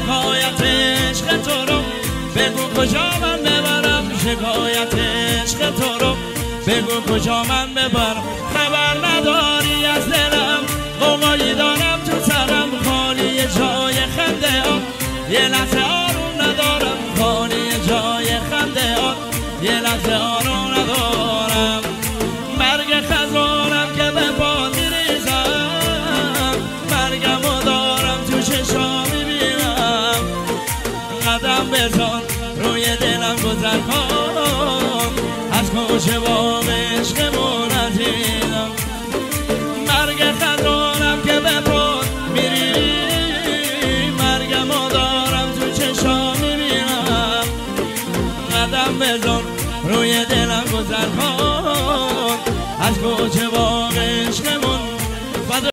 شکایت عشق تو رو بگو کجا من ببرم، شکایت عشق تو رو بگو کجا من ببرم. خبر نداری از دلم، قوقایی دارم تو سرم، خالی جای خنده ها، یه لحظه آروم ندارم، خالی جای خنده ها، یه لحظه آروم ندارم. مرگ خزانم که به پا میریزم، مرگمو دارم تو چشا میبینم. قدم بزن روی دلم گذر کن، از کوچه با عشقمون ندیدم. مرگ خزانم که به پا میری، مرگمو دارم تو چشا میبینم. قدم بزن روی دلم گذر کن، از کوچه